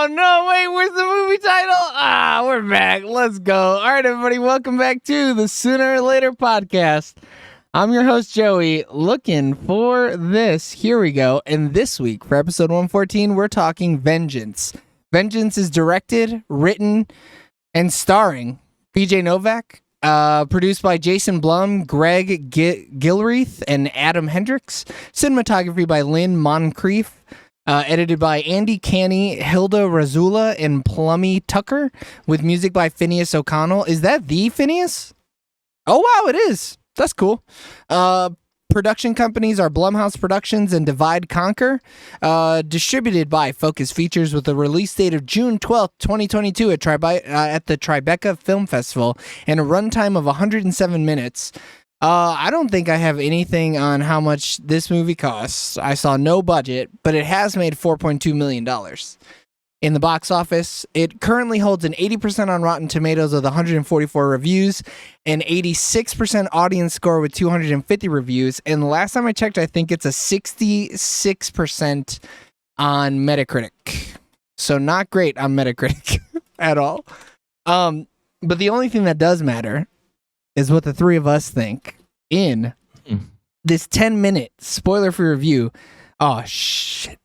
Oh, no, wait, where's the movie title? We're back. Let's go. All right, everybody, welcome back to the Sooner or Later podcast. I'm your host, Joey, looking for this. Here we go. And this week, for episode 114, we're talking Vengeance. Vengeance is directed, written, and starring BJ Novak, produced by Jason Blum, Greg Gilreath, and Adam Hendricks. Cinematography by Lynn Moncrief. Edited by Andy Canny, Hilda Razula, and Plummy Tucker, with music by Phineas O'Connell. Is that the Phineas? Oh, wow, it is. That's cool. Production companies are Blumhouse Productions and Divide Conquer. Distributed by Focus Features with a release date of June 12th, 2022 at the Tribeca Film Festival and a runtime of 107 minutes. I don't think I have anything on how much this movie costs. I saw no budget, but it has made $4.2 million in the box office. It currently holds an 80% on Rotten Tomatoes with 144 reviews, an 86% audience score with 250 reviews, and the last time I checked, I think it's a 66% on Metacritic. So not great on Metacritic at all. But the only thing that does matter is what the three of us think in this 10-minute spoiler-free review. Oh, shit.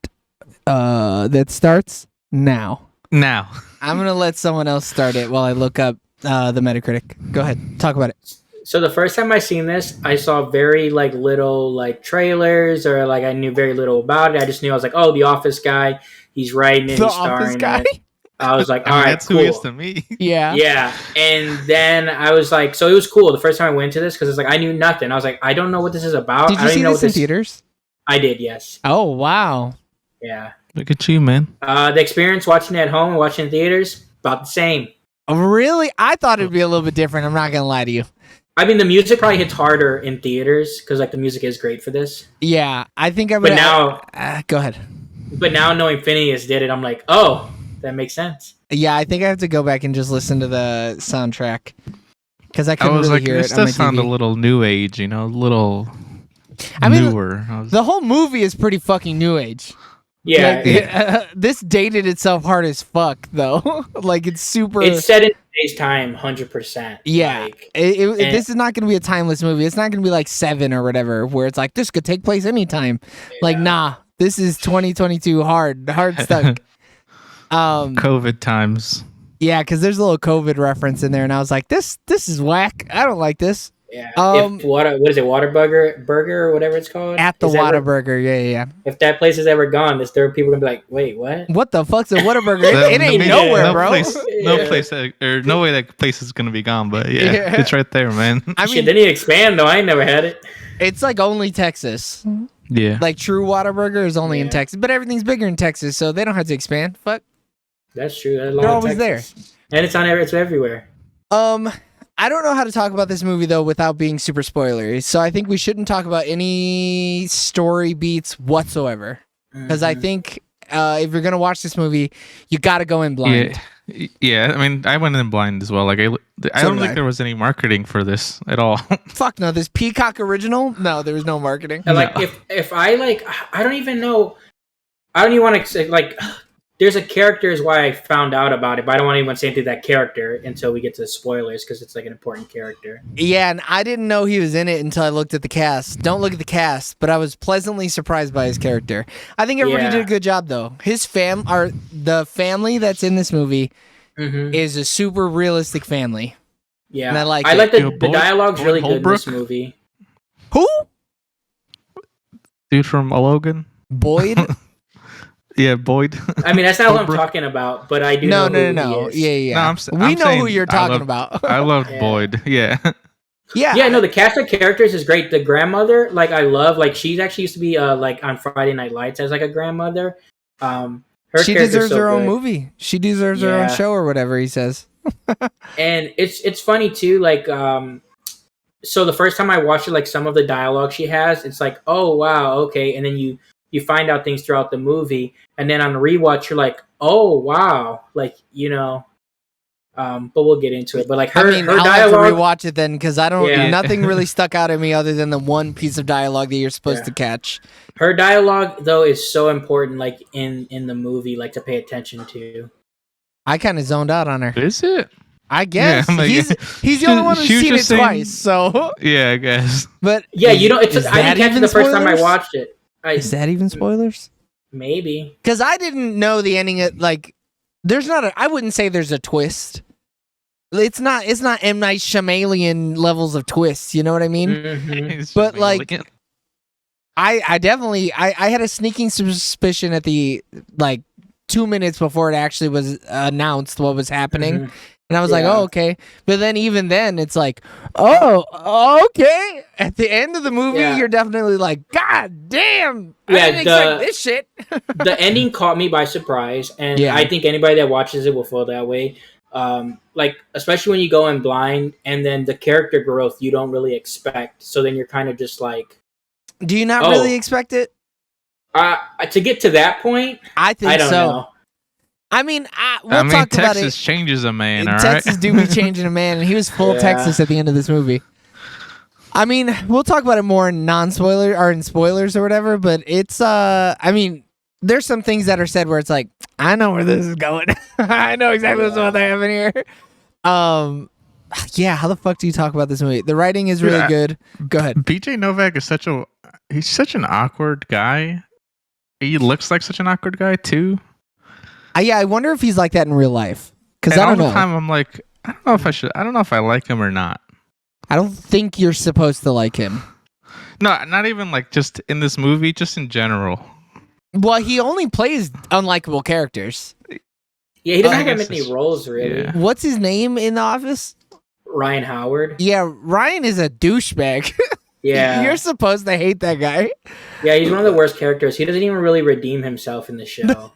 That starts now. I'm going to let someone else start it while I look up the Metacritic. Go ahead. Talk about it. So the first time I seen this, I saw very little trailers, or I knew very little about it. I just knew, I was like, oh, the Office guy. He's writing it. The he's starring Office guy? it. I was like, all right, that's cool. who he is to me. Yeah. Yeah. And then I was like, so it was cool the first time I went to this, because it's like, I knew nothing. I was like, I don't know what this is about. Did you see this in theaters? I did, yes. Oh, wow. Yeah. Look at you, man. The experience watching it at home and watching in theaters, about the same. Really? I thought it'd be a little bit different. I'm not going to lie to you. I mean, the music probably hits harder in theaters, because the music is great for this. Yeah, I think I would. But now, go ahead. But now knowing Phineas did it, I'm like, oh, that makes sense. Yeah, I think I have to go back and just listen to the soundtrack because I couldn't I was really like, hear this it on my does sound TV. a little new age, a little newer. The whole movie is pretty fucking new age. Yeah. This dated itself hard as fuck, though. It's super. It's set in today's time, 100%. Yeah. This is not going to be a timeless movie. It's not going to be like Seven or whatever, where it's like, this could take place anytime. Yeah. Nah, this is 2022 hard stuck. COVID times. Yeah, because there's a little COVID reference in there, and I was like, this is whack. I don't like this. Yeah. What is it, Whataburger or whatever it's called? At the Whataburger, yeah. If that place is ever gone, there are people gonna be like, wait, what? What the fuck's a Whataburger? It ain't nowhere, bro. No way that place is gonna be gone, but yeah. It's right there, man. I mean, they need to expand though. I ain't never had it. It's only Texas. Yeah. True Whataburger is only in Texas, but everything's bigger in Texas, so they don't have to expand. Fuck. That's true. They're always there, and it's everywhere. I don't know how to talk about this movie though without being super spoilery, so I think we shouldn't talk about any story beats whatsoever. Because I think if you're gonna watch this movie, you got to go in blind. Yeah. I mean, I went in blind as well. I don't think there was any marketing for this at all. Fuck no. This Peacock original? No, there was no marketing. And if I don't even know. I don't even want to say there's a character is why I found out about it, but I don't want anyone saying through that character until we get to the spoilers, because it's an important character. Yeah, and I didn't know he was in it until I looked at the cast. Don't look at the cast, but I was pleasantly surprised by his character. I think everybody did a good job, though. The family that's in this movie is a super realistic family. Yeah, and I like the dialogue's really good in this movie. Who? Dude from Logan. Boyd. Yeah, Boyd. I mean, that's not what I'm talking about, but I do know who he is. Yeah. We know who you're talking about. I love Boyd. Yeah. Yeah. No, the cast of characters is great. The grandmother, I love. She actually used to be on Friday Night Lights as a grandmother. She deserves her own movie. She deserves her own show or whatever he says. And it's funny too. So the first time I watched it, some of the dialogue she has, it's like, oh wow, okay, and then you find out things throughout the movie, and then on the rewatch, you're like, oh wow, But we'll get into it. But like I'll her have dialogue, to rewatch it then because I don't. Yeah. Nothing really stuck out at me other than the one piece of dialogue that you're supposed to catch. her dialogue though is so important. Like in the movie, like to pay attention to. I kind of zoned out on her. Is it? I guess Yeah, like, he's the only one who's she was seen it just saying- twice. So, Yeah, I guess. but Yeah, you know, is I that didn't catch it even the first time I spoilers? watched it. Is that even spoilers? Maybe. Because I didn't know the ending. Like, there's not a. I wouldn't say there's a twist. It's not M. Night Shyamalan levels of twists. You know what I mean? Mhm. It's But, just like, alien. I definitely I had a sneaking suspicion at the 2 minutes before it actually was announced what was happening. Mhm. And I was like, Yeah. oh, okay. But then even then, it's like, oh, okay. At the end of the movie, Yeah. you're definitely like, God damn. I Yeah, didn't expect this shit. The ending caught me by surprise, and Yeah. I think anybody that watches it will feel that way. Like especially when you go in blind, and then the character growth you don't really expect. So then you're kind of just like, Do you not Oh. really expect it? to get to that point, I think I don't so. know. I mean, we'll I mean, talk about Texas it. changes a man, all right? Texas do be changing a man, and he was full Yeah. Texas at the end of this movie. I mean, we'll talk about it more in non-spoiler or in spoilers or whatever, but it's I mean, there's some things that are said where it's like, I know where this is going. I know exactly what's about to happen here. Yeah, how the fuck do you talk about this movie? The writing is really Yeah. good. Go ahead. BJ Novak is he's such an awkward guy. He looks like such an awkward guy too. Yeah, I wonder if he's like that in real life. Because And I all don't the know. time I'm like, I don't know if I like him or not. I don't think you're supposed to like him. No, not even like just in this movie, just in general. Well, he only plays unlikable characters. Yeah, he doesn't I have guess that many it's- roles really. yeah. What's his name in The Office? Ryan Howard. Yeah, Ryan is a douchebag. Yeah, You're supposed to hate that guy. yeah, he's one of the worst characters. He doesn't even really redeem himself in the show.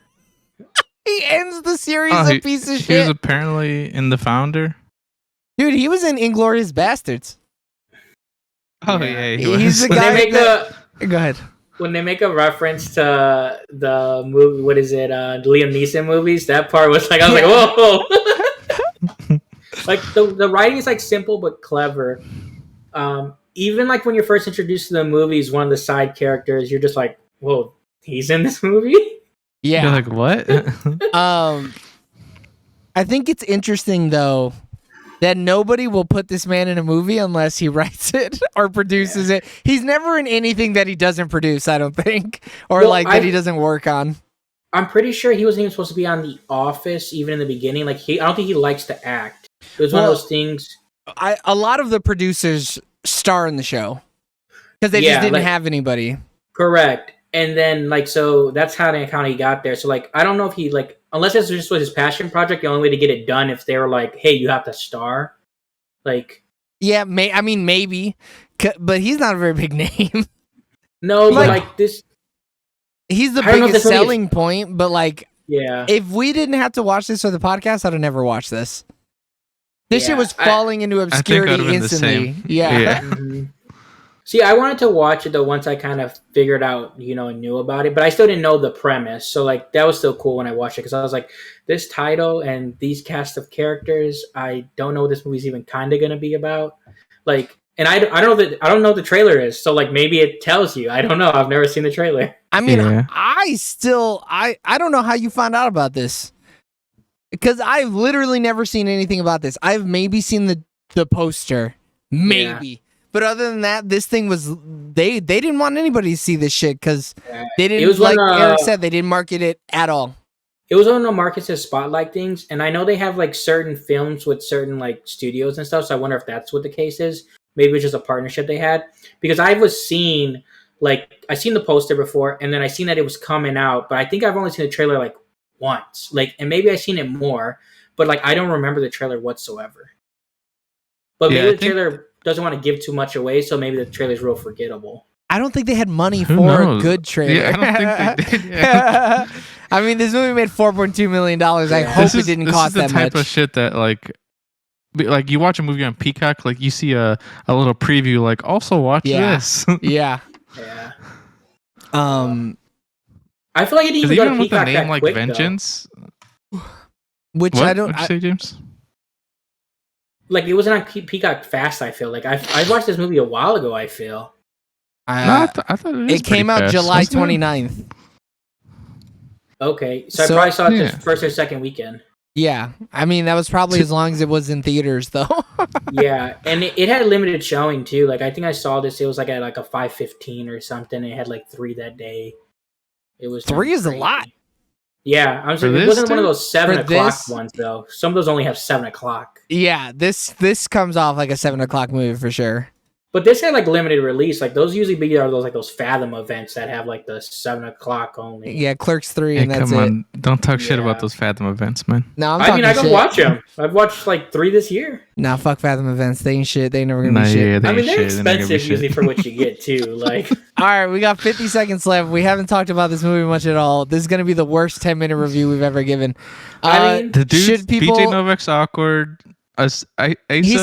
He ends the series Oh, a piece of he shit. was apparently in The Founder. Dude, he was in Inglourious Bastards. Oh Yeah. yeah, he was. He's the When guy they make that- Go ahead. when they make a reference to the movie, what is it, Liam Neeson movies, that part was like, I was like, whoa. Like the writing is like simple but clever. Even like when you're first introduced to the movies, one of the side characters, you're just like, whoa, he's in this movie? Yeah. You're like, what? I think it's interesting though that nobody will put this man in a movie unless he writes it or produces it. He's never in anything that he doesn't produce, I don't think, or Well, that he doesn't work on. I'm pretty sure he wasn't even supposed to be on The Office even in the beginning. Like I don't think he likes to act. It was one of Well, those things. A lot of the producers star in the show because they just Yeah, didn't like- have anybody. Correct. And then like so that's how he got there. So like I don't know if he like unless this just was his passion project, the only way to get it done if they were like, hey, you have to star. Like Yeah, I mean maybe, but he's not a very big name. no, but Like- like this He's the I don't know if biggest this movie is- selling point, but like yeah. if we didn't have to watch this for the podcast, I'd have never watched this. This shit Yeah, was I- falling into think obscurity I'd have been the instantly. same. Yeah. Yeah. Mhm. See, I wanted to watch it though once I kind of figured out, and knew about it, but I still didn't know the premise. So like that was still cool when I watched it because I was like, this title and these cast of characters, I don't know what this movie's even kind of gonna be about. Like, and I don't know what the trailer is, so like maybe it tells you. I don't know. I've never seen the trailer. I mean, Yeah. I don't know how you found out about this. Because I've literally never seen anything about this. I've maybe seen the poster. Maybe. But other than that, this thing was they didn't want anybody to see this shit because they It didn't was like when, Eric said, they didn't market it at all. It was one of the markets that spotlight things, and I know they have like certain films with certain like studios and stuff. So I wonder if that's what the case is. Maybe it's just a partnership they had because I was seeing I seen the poster before, and then I seen that it was coming out, but I think I've only seen the trailer like once, and maybe I've seen it more, but like I don't remember the trailer whatsoever. But Yeah, maybe I the think- trailer doesn't want to give too much away, so maybe the trailer's real forgettable. I don't think they had money Who for a knows? good trailer. Yeah, I don't think they did. Yeah. I mean, this movie made $4.2 million. I Yeah. hope it didn't cost this that is the type much. of shit that like you watch a movie on Peacock, like you see a little preview, like also watch Yeah. this. Yeah. Yeah, I I feel like it didn't Because even go to even with a Peacock name that like quick, though. Vengeance, which what? I don't. What'd you say, James? like it wasn't on Peacock fast. I feel like I watched this movie a while ago. I feel. No, I thought it came out fast. July Wasn't it? 29th. Okay, so I So- probably saw it Yeah. the first or second weekend. Yeah, I mean that was probably as long as it was in theaters, though. Yeah, and it had a limited showing too. Like I think I saw this. It was like at like a 5:15 or something. It had like 3 that day. It was 3 is a crazy. lot. Yeah, I'm For saying it this, wasn't one of too? those 7 For o'clock this? ones though. Some of those only have 7 o'clock. Yeah, this comes off like a 7 o'clock movie for sure. But this had like limited release. Like those usually be are those like those Fathom events that have like the 7 o'clock only. Yeah, Clerks 3, Hey, and that's come it. on! Don't talk shit Yeah. about those Fathom events, man. No, I'm I talking mean, I can shit. watch them. I've watched like 3 this year. Nah, fuck Fathom events. They ain't shit. They ain't never gonna Nah, be shit. yeah, they I mean, ain't they're shit. They're not gonna be expensive usually shit. for what you get too. Like, All right, we got 50 seconds left. We haven't talked about this movie much at all. This is gonna be the worst 10-minute review we've ever given. I mean, The dude, should people? BJ Novak's awkward. He's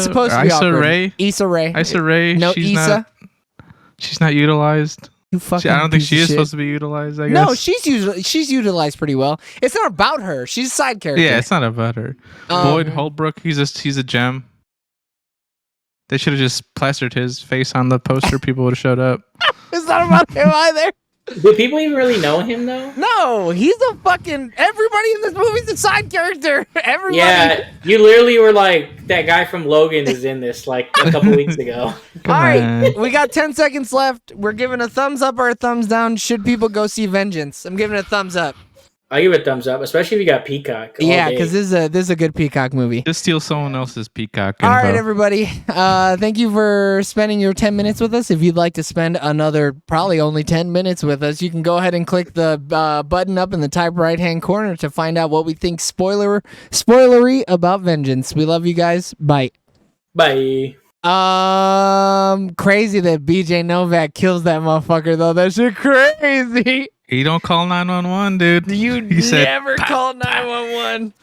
supposed to be Issa awkward. Rae. Issa Rae. Issa Rae. No, she's Issa. not. She's not utilized. You fucking. I don't think piece she of is shit. supposed to be utilized. I guess. No, she's utilized pretty well. It's not about her. She's a side character. Yeah, it's not about her. Boyd Holbrook, he's a gem. They should have just plastered his face on the poster. People would have showed up. It's not about him either. do people even really know him though? No, he's a fucking. Everybody in this movie's a side character. Everybody. Yeah, you literally were like that guy from Logan is in this like a couple weeks ago. Come All right, on. we got 10 seconds left. We're giving a thumbs up or a thumbs down. Should people go see Vengeance? I'm giving it a thumbs up. I give it a thumbs up, especially if you got Peacock. all Yeah, day. because this is a good Peacock movie. Just steal someone else's peacock. All right, info. everybody. Thank you for spending your 10 minutes with us. If you'd like to spend another probably only 10 minutes with us, you can go ahead and click the button up in the top right-hand corner to find out what we think spoilery about Vengeance. We love you guys. Bye. Bye. Crazy that BJ Novak kills that motherfucker though. That shit crazy. He don't call 911, dude. You He said, never call 911.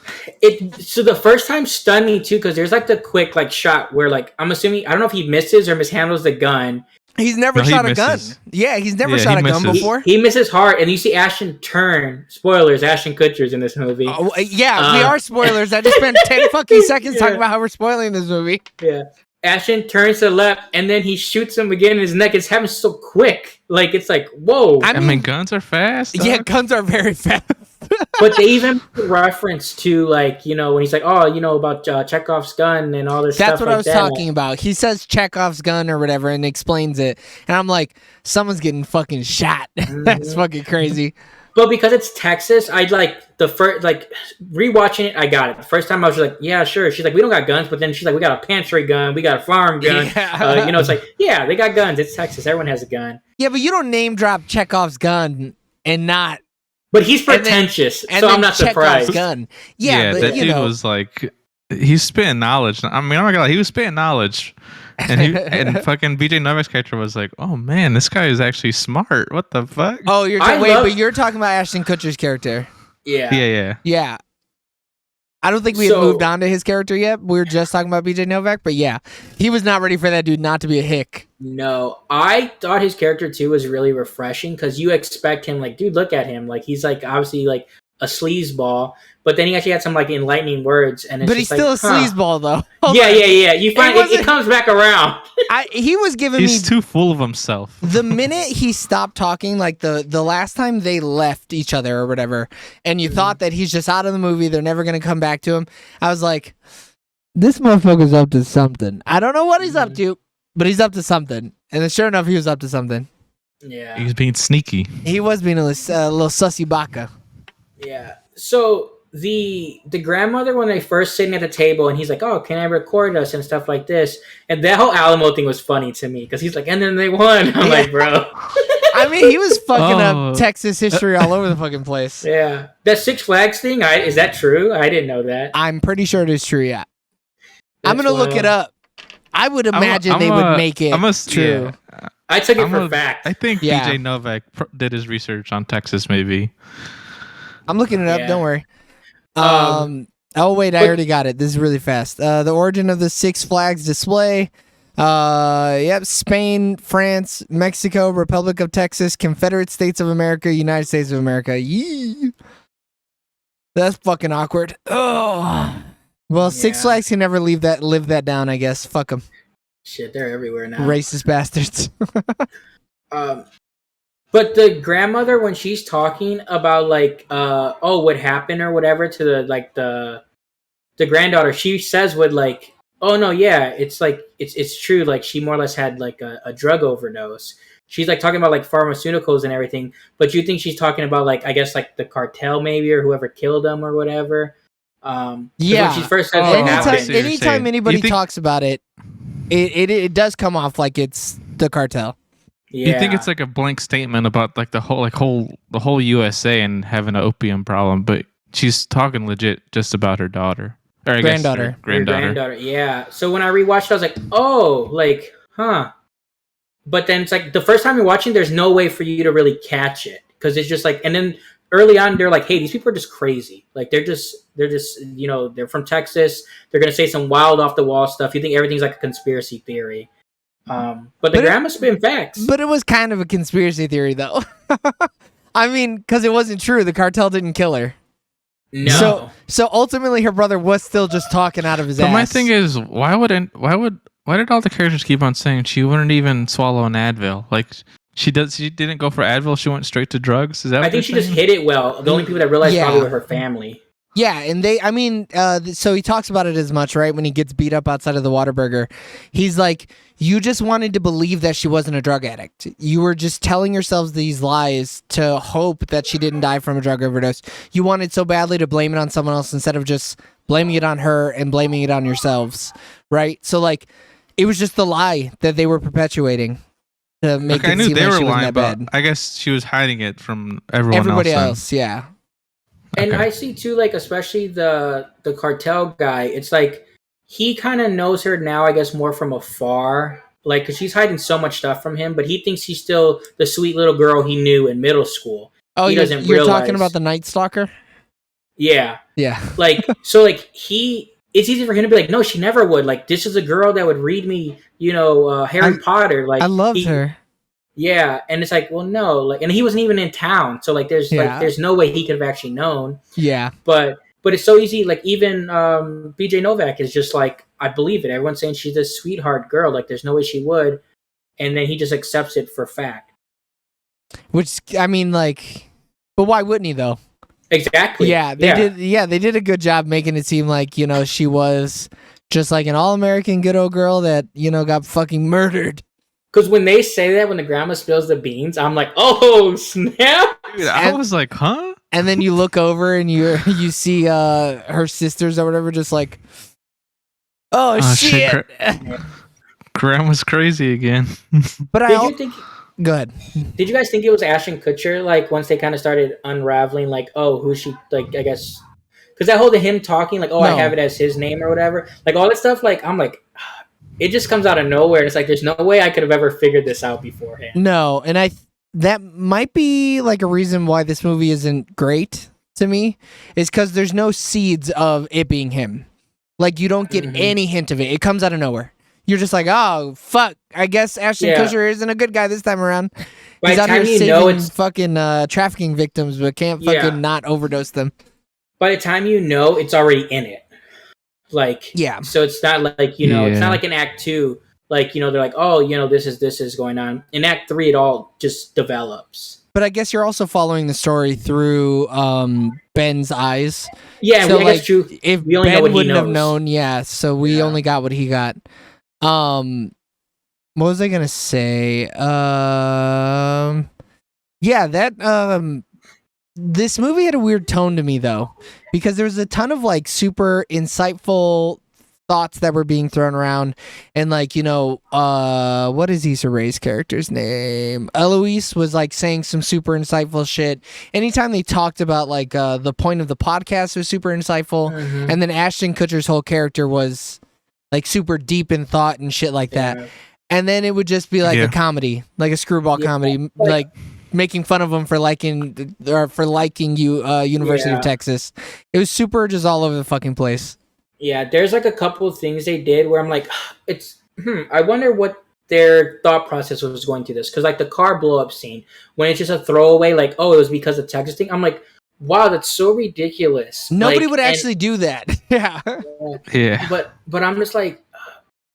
So the first time stunned me too because there's like the quick like shot where like I'm assuming I don't know if he misses or mishandles the gun. He's never No, he shot a gun. misses. Yeah, he's never Yeah, shot he a gun misses. before. He misses hard, and you see Ashton turn. Spoilers: Ashton Kutcher's in this movie. Oh, yeah, we are spoilers. I just spent 10 fucking seconds talking about how we're spoiling this movie. Yeah. Ashton turns to the left, and then he shoots him again in his neck. It's happening so quick. Like, it's like, whoa. I I mean, mean, guns are fast. yeah, dog. guns are very fast. But they even reference to, like, you know, when he's like, oh, you know, about Chekhov's gun and all this stuff That's what like I was that. talking about. He says Chekhov's gun or whatever and explains it. And I'm like, someone's getting fucking shot. That's fucking crazy. But because it's Texas, I'd like the first, like, rewatching it, I got it. The first time I was like, yeah, sure. She's like, we don't got guns. But then she's like, we got a pantry gun. We got a farm gun. Yeah. You know, it's like, yeah, they got guns. It's Texas. Everyone has a gun. Yeah, but you don't name drop Chekhov's gun and not. But he's And then- pretentious, And so then I'm not Chekhov's surprised. gun. Yeah, but that you dude know. was like, he's spitting knowledge. I mean, I'm not gonna lie, he was spitting knowledge. And fucking BJ Novak's character was like, oh man, this guy is actually smart. What the fuck? Oh, you're I wait, love- but you're talking about Ashton Kutcher's character. Yeah. Yeah. Yeah. I don't think we had So- moved on to his character yet. We were just talking about BJ Novak, but yeah, he was not ready for that dude not to be a hick. No, I thought his character too was really refreshing because you expect him, like, dude, look at him. Like, he's like obviously like a sleazeball, but then he actually had some like enlightening words. And it's But he's just still like, a sleazeball though. Hold Yeah, on. yeah. You find wasn't- it comes back around. He was giving He's me too full of himself. the minute he stopped talking, like the last time they left each other or whatever, and you thought that he's just out of the movie, they're never gonna come back to him. I was like, this motherfucker's up to something. I don't know what he's up to, but he's up to something. And then sure enough, he was up to something. Yeah, He's being sneaky. He was being a little sussy baka. yeah. So the grandmother, when they first sitting at the table, and he's like, "Oh, can I record us and stuff like this?" And that whole Alamo thing was funny to me because he's like, "And then they won." I'm like, bro. I mean, he was fucking Oh. up Texas history all over the fucking place. Yeah, that Six Flags thing. Is that true? I didn't know that. I'm pretty sure it is true, yeah. I'm That's gonna look it wild. up. I would imagine they would make it true. Yeah, I took it I'm for a- fact. I think Yeah. BJ Novak did his research on Texas, maybe. I'm looking it up. Yeah. Don't worry. Um, Oh wait, I but- already got it. This is really fast. The origin of the Six Flags display. Yep. Spain, France, Mexico, Republic of Texas, Confederate States of America, United States of America. Yee. That's fucking awkward. Oh. Well, Six Yeah. Flags can never live that down, I guess. Fuck them. Shit, they're everywhere now. Racist bastards. But the grandmother, when she's talking about like, oh, what happened or whatever to the granddaughter, she says with like, oh no, yeah, it's like it's true. Like she more or less had like a drug overdose. She's like talking about like pharmaceuticals and everything, but you think she's talking about like I guess like the cartel maybe or whoever killed them or whatever. 'Cause Yeah. when she first said Oh, what I see anytime, happened, what you're anytime saying. anybody You think- talks about it, it does come off like it's the cartel. yeah. You think it's like a blank statement about like the whole USA and having an opium problem, but she's talking legit just about her daughter. Or I guess her Granddaughter. Her granddaughter. yeah. So when I rewatched, I was like, oh, like, huh. But then it's like the first time you're watching, there's no way for you to really catch it because it's just like, and then early on, they're like, hey, these people are just crazy. Like they're just, you know, they're from Texas. They're gonna say some wild off the wall stuff. You think everything's like a conspiracy theory. But the grandma spin facts. But it was kind of a conspiracy theory, though. I mean, because it wasn't true. The cartel didn't kill her. No. So ultimately, her brother was still just talking out of his But ass. my thing is, why did all the characters keep on saying she wouldn't even swallow an Advil? Like she didn't go for Advil. She went straight to drugs. Is that? I what think she you're just saying? hit it well. The only people that realized Yeah. probably were her family. Yeah, and so he talks about it as much, right? When he gets beat up outside of the Whataburger, he's like, you just wanted to believe that she wasn't a drug addict. You were just telling yourselves these lies to hope that she didn't die from a drug overdose. You wanted so badly to blame it on someone else instead of just blaming it on her and blaming it on yourselves, right? So, like, it was just the lie that they were perpetuating to make Like, I it knew seem they like were she wasn't lying, that but bad. I guess she was hiding it from everyone Everybody else. else, yeah. And Okay. I see too, like especially the cartel guy. It's like he kind of knows her now, I guess, more from afar. Like, because she's hiding so much stuff from him, but he thinks she's still the sweet little girl he knew in middle school. Oh, He you're doesn't talking realize- about the Night Stalker? Yeah, Yeah. like so, like it's easy for him to be like, no, she never would. Like, this is a girl that would read me, you know, Harry Potter. Like, I loved her. Yeah, and it's like, well, no, like, and he wasn't even in town, so like, there's no way he could have actually known. Yeah. But it's so easy. Like even BJ Novak is just like, I believe it. Everyone's saying she's a sweetheart girl. Like there's no way she would, and then he just accepts it for fact. Which, I mean, like, but why wouldn't he though? Exactly. Yeah, they did. Yeah, they did a good job making it seem like, you know, she was just like an all-American good old girl that, you know, got fucking murdered. Because when they say that, when the grandma spills the beans, I'm like, oh snap! Dude, I was like, huh? And then you look over and you see her sisters or whatever, just like, oh, shit. Grandma's crazy again. But Did you think? go ahead. Did you guys think it was Ashton Kutcher? Like once they kind of started unraveling, like, oh, who's she? Like I guess because that whole to him talking, like, oh, I No. have it as his name or whatever. Like all that stuff. Like I'm like. It just comes out of nowhere. It's like there's no way I could have ever figured this out beforehand. No, and that might be like a reason why this movie isn't great to me, is because there's no seeds of it being him. Like you don't get any hint of it. It comes out of nowhere. You're just like, oh fuck! I guess Ashton Kutcher isn't a good guy this time around. By He's the out here time you saving know it's fucking trafficking victims, but can't fucking not overdose them. by the time you know it's already in it. Like Yeah. So it's not like you know it's Yeah. not like in Act 2. Like you know they're like oh you know this is going on. In Act 3 it all just develops. But I guess you're also following the story through Ben's eyes. Yeah, So, I like, guess true. If We only know Ben what he wouldn't have knows. known, yeah. So we Yeah. only got what he got. What was I gonna say? Yeah, that this movie had a weird tone to me though, because there was a ton of like super insightful thoughts that were being thrown around, and like, you know, what is Issa Rae's character's name? Eloise was like saying some super insightful shit. Anytime they talked about like the point of the podcast was super insightful, Mhm. and then Ashton Kutcher's whole character was like super deep in thought and shit like that. Yeah. And then it would just be like Yeah. a comedy, like a screwball Yeah, comedy, like- like making fun of them for liking you University Yeah. of Texas. It was super just all over the fucking place. Yeah, there's like a couple of things they did where I'm like, it's. I wonder what their thought process was going to this because like the car blow up scene when it's just a throwaway, like oh it was because of Texas thing. I'm like, wow, that's so ridiculous. Nobody Like, would and- actually do that. Yeah. Yeah. But I'm just like,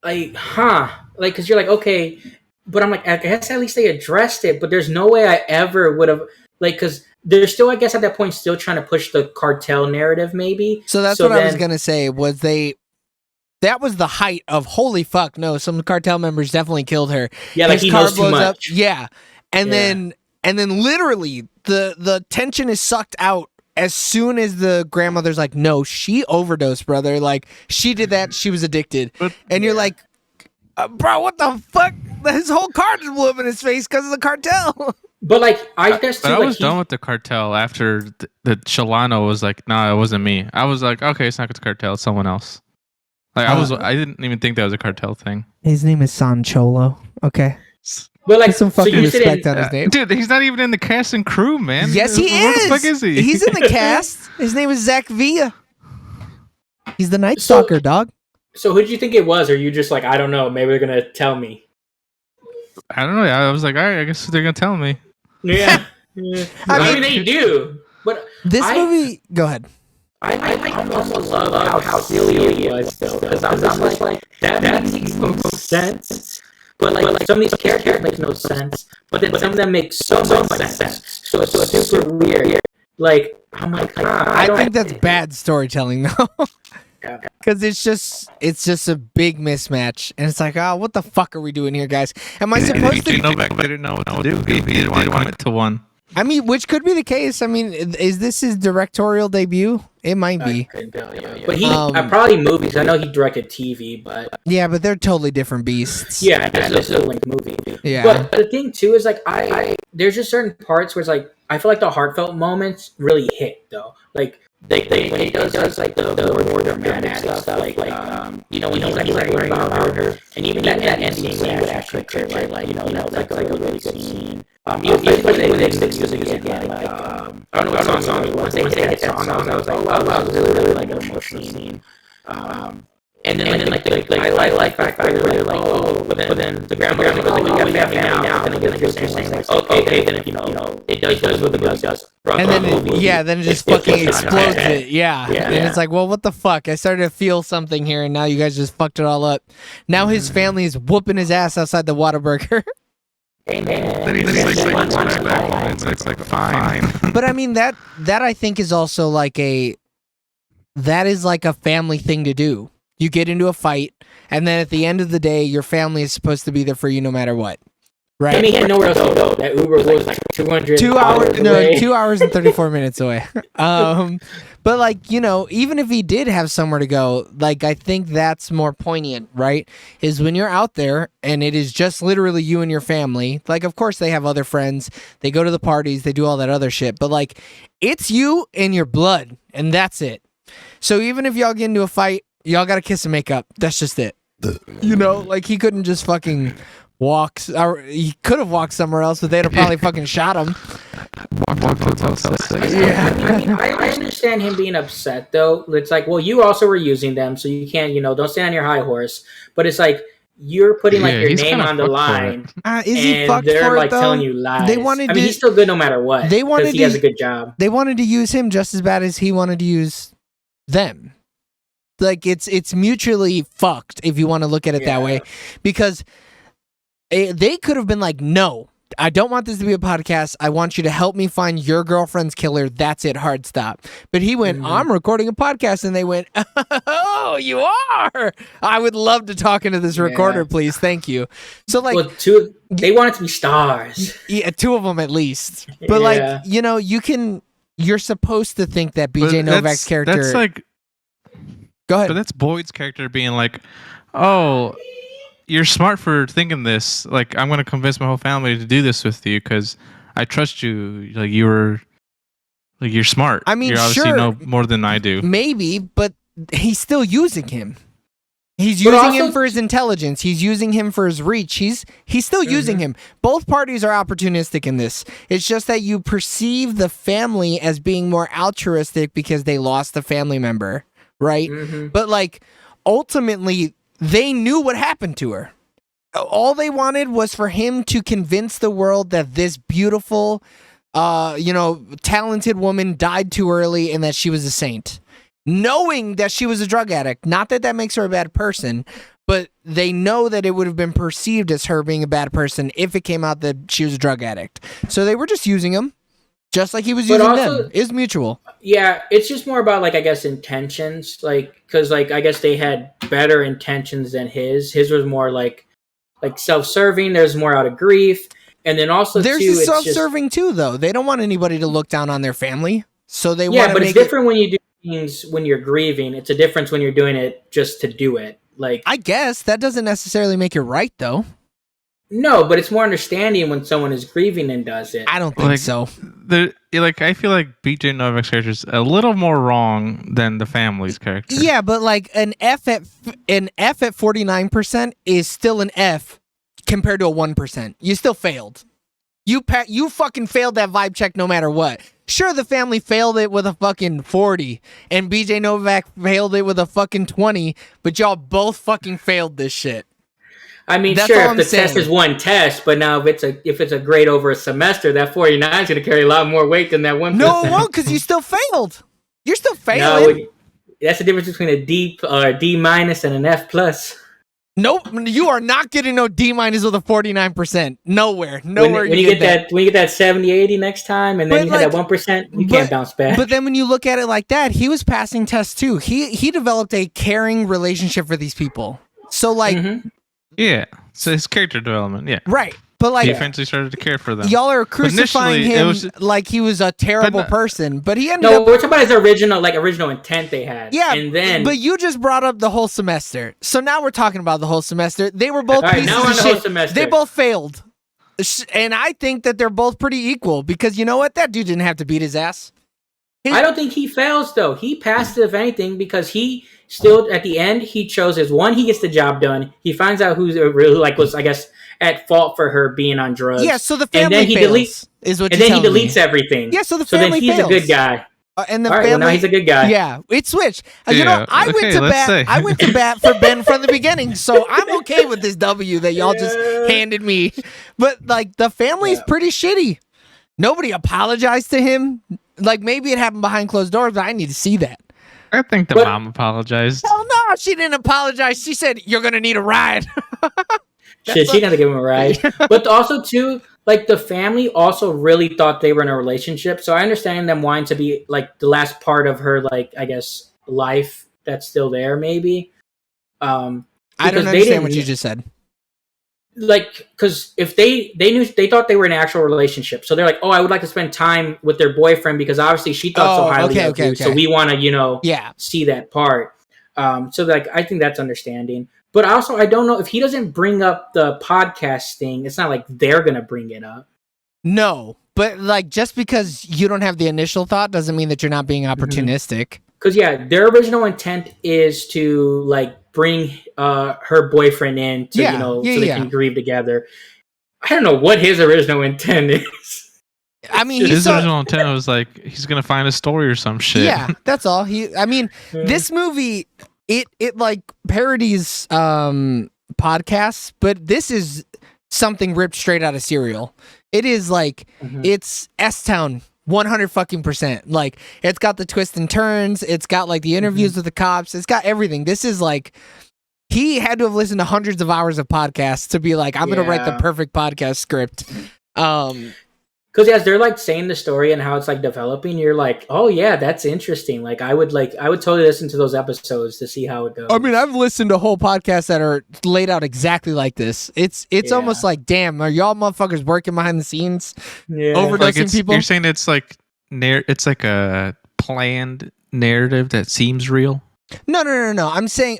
huh? Like, because you're like, okay, but I'm like, I guess at least they addressed it. But there's no way I ever would have, like, because they're still, I guess, at that point, still trying to push the cartel narrative, maybe. So that's what I was gonna say. Was that was the height of holy fuck? No, some cartel members definitely killed her. Yeah, like His he car knows too blows much. up. Yeah, and Yeah. then literally the tension is sucked out as soon as the grandmother's like, no, she overdosed, brother. Like she did that. She was addicted, But and you're like, bro, what the fuck? His whole car just blew up in his face because of the cartel. But like, I guess too, But I like, was done with the cartel after the Shalano was like, nah, it wasn't me. I was like, okay, it's not the cartel, it's someone else. Like I didn't even think that was a cartel thing. His name is Sancholo. Okay, but like, put some so fucking you said respect in, on his name. Dude, he's not even in the cast and crew, man. Yes, he Where is. the fuck is he? He's in the cast. His name is Zach Villa. He's the Night So- Stalker, dog. So who did you think it was? Or you just like, I don't know, maybe they're gonna tell me. I don't know. I was like, all right, I guess they're gonna tell me. Yeah. I I mean- mean, they do. But This I- movie. Go ahead. I almost love how silly it was, though. Because I'm just like, that makes no sense. But like some of these characters make no sense. But then some of them make so much sense. So it's super weird. Like, I'm like, I think that's bad storytelling, though. Yeah. Because it's just a big mismatch, and it's like, oh, what the fuck are we doing here, guys? Am I supposed to? Novak didn't know what to do. He didn't want to commit to one. I mean, which could be the case. I mean, is this his directorial debut? It might be. But he probably movies. I know he directed TV, but Yeah, but they're totally different beasts. yeah, this is a Link movie. Yeah. But the thing too is like I there's just certain parts where it's like I feel like the heartfelt moments really hit though. Like they when he does like the more dramatic stuff, like you know when he's like learning about her, and even that ending scene with Ashton Kutcher, like it's like a really good scene. Even when they mix the music again, like I don't know what song it was. They hit that song, I was like, wow, that was really like an emotional scene. And then like I like the fact that they're like, oh, but then the grandmother was like, we got family now, and then they're saying like, okay, then if you know, it does what the movie does. And then then it just fucking explodes it. Yeah. And it's like, well, what the fuck? I started to feel something here, and now you guys just fucked it all up. Now his family is whooping his ass outside the Whataburger. Then he just like back and it's like fine. But I mean that I think is also like a family thing to do. You get into a fight, and then at the end of the day, your family is supposed to be there for you no matter what. Right? I mean, he had nowhere else to go. That Uber was like 200 2 hours, away. 2 hours and 34 minutes away. But like, even if he did have somewhere to go, like, I think that's more poignant, right? Is when you're out there and it is just literally you and your family. Like, of course they have other friends. They go to the parties. They do all that other shit. But like, it's you and your blood, and that's it. So even if y'all get into a fight, y'all got to kiss and make up. That's just it. Like, he couldn't just fucking walk, or he could have walked somewhere else, but they'd have probably fucking shot him. Walk to Hotel 6. Yeah. I mean, I understand him being upset, though. It's like, well, you also were using them, so you can't, don't stand on your high horse. But it's like, you're putting like your he's name kinda on the fucked for line, Is he and fucked they're for like it, though? telling you lies. They wanted I mean, to- he's still good no matter what. They wanted because he to- has a good job. They wanted to use him just as bad as he wanted to use them. Like, it's mutually fucked if you want to look at it that way, because they could have been like, no, I don't want this to be a podcast. I want you to help me find your girlfriend's killer. That's it. Hard stop. But he went, I'm recording a podcast. And they went, oh, you are. I would love to talk into this recorder, please. Thank you. So like, Well, they want it to be stars. yeah, 2 of them at least. But Yeah. like, you're supposed to think that BJ Novak's character. That's like, go ahead. but that's Boyd's character being like, oh, you're smart for thinking this. Like, I'm gonna convince my whole family to do this with you because I trust you. Like, you're smart. I mean, you obviously sure. know more than I do. Maybe, but he's still using him. He's But using him also- for his intelligence. He's using him for his reach. He's still using him. Both parties are opportunistic in this. It's just that you perceive the family as being more altruistic because they lost a family member, right? But like, ultimately, they knew what happened to her. All they wanted was for him to convince the world that this beautiful, talented woman died too early and that she was a saint. knowing that she was a drug addict. Not that that makes her a bad person, but they know that it would have been perceived as her being a bad person if it came out that she was a drug addict. So they were just using him, just like he was using them. It's mutual. Yeah, it's just more about, like, I guess, intentions. Like, because, like, I guess they had better intentions than his. His was more like self-serving. There's more out of grief. And then also, there's too, self-serving too, though. They don't want anybody to look down on their family, so they want to Yeah, but make it's different when you do things when you're grieving. It's a difference when you're doing it just to do it. Like, I guess that doesn't necessarily make it right, though. no, but it's more understanding when someone is grieving and does it. I don't think so. I feel like BJ Novak's character is a little more wrong than the family's character. Yeah, but like an F at 49% is still an F compared to a 1%. You still failed. You fucking failed that vibe check no matter what. Sure, the family failed it with a fucking 40, and BJ Novak failed it with a fucking 20, but y'all both fucking failed this shit. I mean, That's sure, all if the I'm saying. test is one test, but now if it's a grade over a semester, that 49 is going to carry a lot more weight than that 1%. No, it won't, because you still failed. You're still failing. No, that's the difference between a D minus and an F plus. Nope, you are not getting no D minus with a 49%. Nowhere When you get that, when you get that 70, 80 next time, and then you hit that 1%, you can't bounce back. But then when you look at it like that, he was passing tests too. He developed a caring relationship for these people. So like, Yeah. So his character development, yeah. right. But like, He eventually started to care for them. y'all are crucifying initially, it him was- like he was a terrible person, but he ended No, up. we're talking about his original intent they had. Yeah, and then but you just brought up the whole semester. So now we're talking about the whole semester. They were both All right, pieces now we're on of the whole shit. semester. They both failed. And I think that they're both pretty equal because you know what? That dude didn't have to beat his ass. I don't think he fails though. He passed if anything because he still at the end he chose his one. He gets the job done. He finds out who's really was I guess at fault for her being on drugs. Yeah, so the And family then he fails, deletes- is what and you're then he telling me. deletes everything. Yeah, so the so family then he's fails. a good guy. And the All right, family, well, now he's a good guy. Yeah, it switched. You Yeah, know, I went okay, to let's bat. say. I went to bat for Ben from the beginning, so I'm okay with this W that y'all just handed me. But like, the family's pretty shitty. Nobody apologized to him. Like maybe it happened behind closed doors, but I need to see that. I think the But- mom apologized. Hell no, she didn't apologize. She said you're gonna need a ride. Shit, she got to give him a ride. But also too, like the family also really thought they were in a relationship. So I understand them wanting to be like the last part of her, like I guess life that's still there, maybe. I don't Because they understand what didn't- you just said. Like, because if they thought they were in an actual relationship, so they're like, oh, I would like to spend time with their boyfriend because obviously she thought so Oh, highly okay, of okay, you, so okay. we want to, Yeah, see that part. So like, I think that's understanding. But also, I don't know if he doesn't bring up the podcast thing. It's not like they're gonna bring it up. no, but like just because you don't have the initial thought doesn't mean that you're not being opportunistic. Because yeah, their original intent is to like bring her boyfriend in to Yeah, so yeah, they yeah. can grieve together. I don't know what his original intent is. I mean, he His saw, original intent was like he's gonna find a story or some shit. yeah, that's all. I mean, this movie, it like parodies podcasts, but this is something ripped straight out of Serial. It is like it's S-Town 100 fucking percent. Like it's got the twists and turns. It's got like the interviews with the cops. It's got everything. This is like he had to have listened to hundreds of hours of podcasts to be like, I'm gonna write the Yeah. perfect podcast script. Because as they're like saying the story and how it's like developing, you're like, oh yeah, that's interesting. Like I would totally listen to those episodes to see how it goes. I mean, I've listened to whole podcasts that are laid out exactly like this. It's Yeah. almost like, damn, are y'all motherfuckers working behind the scenes? yeah. overdosing Like people? you're saying it's like it's like a planned narrative that seems real. No. I'm saying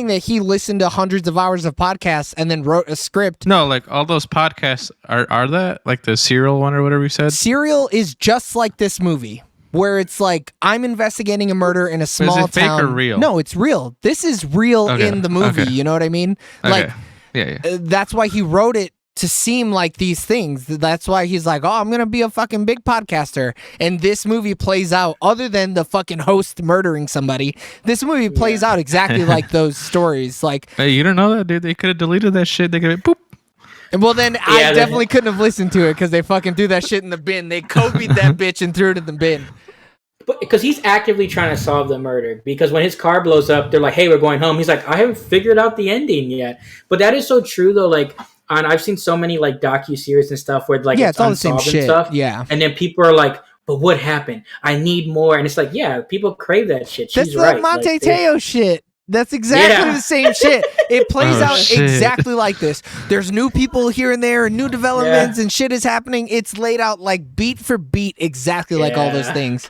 that he listened to hundreds of hours of podcasts and then wrote a script. No, like all those podcasts are that like the serial one or whatever you said. Serial is just like this movie, where it's like I'm investigating a murder in a small it fake town. or real? No, it's real. This is real Okay, in the movie. okay. You know what I mean? Okay. Like yeah. that's why he wrote it to seem like these things. That's why he's like, oh, I'm gonna be a fucking big podcaster. And this movie plays out, other than the fucking host murdering somebody, this movie plays out exactly like those stories. Like, Hey, you don't know that, dude. They could have deleted that shit. They could have boop. and well, then I Yeah, definitely couldn't have listened to it because they fucking threw that shit in the bin. They Kobe'd that bitch and threw it in the bin. But because he's actively trying to solve the murder, because when his car blows up, they're like, "Hey, we're going home." He's like, "I haven't figured out the ending yet." But that is so true, though. Like, I've seen so many like docu-series and stuff where like it's all the same unsolved and shit. stuff. Yeah, and then people are like, "But what happened? I need more." And it's like, yeah, people crave that shit. that's She's the right. Monte Like, Teo shit. That's exactly the same shit. It plays Oh, out shit. exactly like this. There's new people here and there, and new developments, and shit is happening. It's laid out like beat for beat, exactly like all those Yeah. things,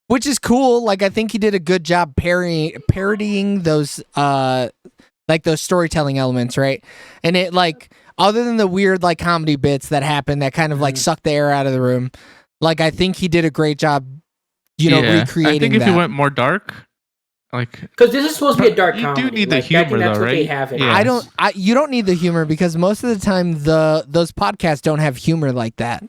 which is cool. Like I think he did a good job parodying those, like those storytelling elements, right? And it like other than the weird like comedy bits that happen that kind of like suck the air out of the room, like I think he did a great job, recreating I think if that. you went more dark, like because this is supposed to be a dark You do comedy. need the Like, humor, that's though, what they right? have in Yeah. it. you don't need the humor because most of the time those podcasts don't have humor like that.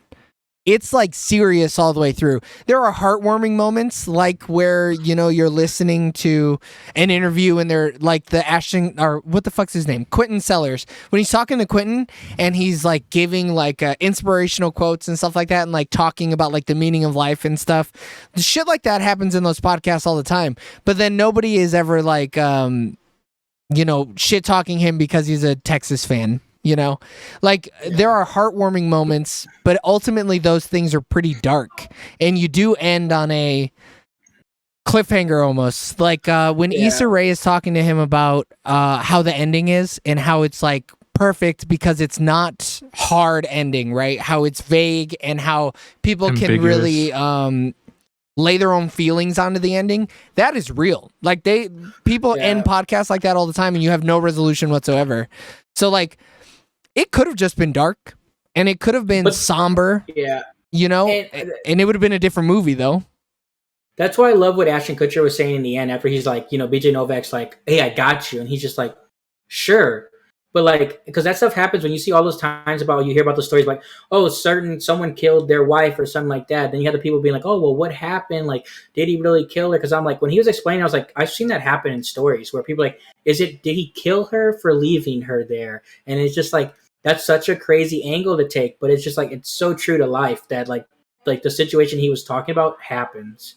It's like serious all the way through. There are heartwarming moments like where, you're listening to an interview and they're like the Ashton, or what the fuck's his name? Quentin Sellers. When he's talking to Quentin and he's like giving like inspirational quotes and stuff like that and like talking about like the meaning of life and stuff. The shit like that happens in those podcasts all the time. But then nobody is ever like, shit talking him because he's a Texas fan. Like there are heartwarming moments, but ultimately those things are pretty dark, and you do end on a cliffhanger almost. Like when Issa Rae is talking to him about how the ending is and how it's like perfect because it's not hard ending, right? How it's vague and how people can really lay their own feelings onto the ending. That is real. Like people end podcasts like that all the time, and you have no resolution whatsoever. So like. It could have just been dark, and it could have been somber. Yeah, and it would have been a different movie, though. That's why I love what Ashton Kutcher was saying in the end after he's like, BJ Novak's like, "Hey, I got you," and he's just like, "Sure," but like, because that stuff happens when you see all those times about you hear about the stories like, oh, someone killed their wife or something like that. Then you have the people being like, "Oh, well, what happened? Like, did he really kill her?" Because I'm like, when he was explaining, I was like, I've seen that happen in stories where people are like, did he kill her for leaving her there? And it's just like. That's such a crazy angle to take, but it's just like it's so true to life that like the situation he was talking about happens.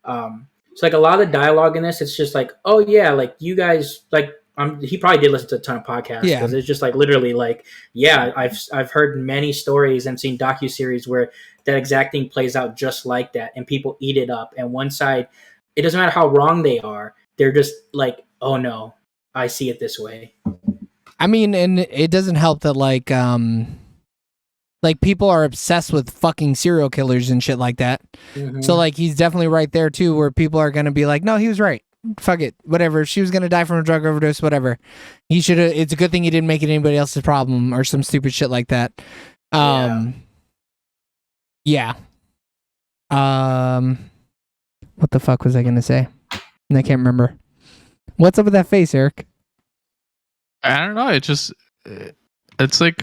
So like a lot of the dialogue in this, it's just like, oh yeah, like you guys like he probably did listen to a ton of podcasts because it's just like literally like I've heard many stories and seen docuseries where that exact thing plays out just like that, and people eat it up. And one side, it doesn't matter how wrong they are, they're just like, oh no, I see it this way. I mean, and it doesn't help that like people are obsessed with fucking serial killers and shit like that. Mm-hmm. So like he's definitely right there too, where people are gonna be like, no, he was right. Fuck it, whatever. If she was gonna die from a drug overdose, whatever. He should have. It's a good thing he didn't make it anybody else's problem or some stupid shit like that. Yeah. What the fuck was I gonna say? I can't remember. What's up with that face, Eric? I don't know. It's like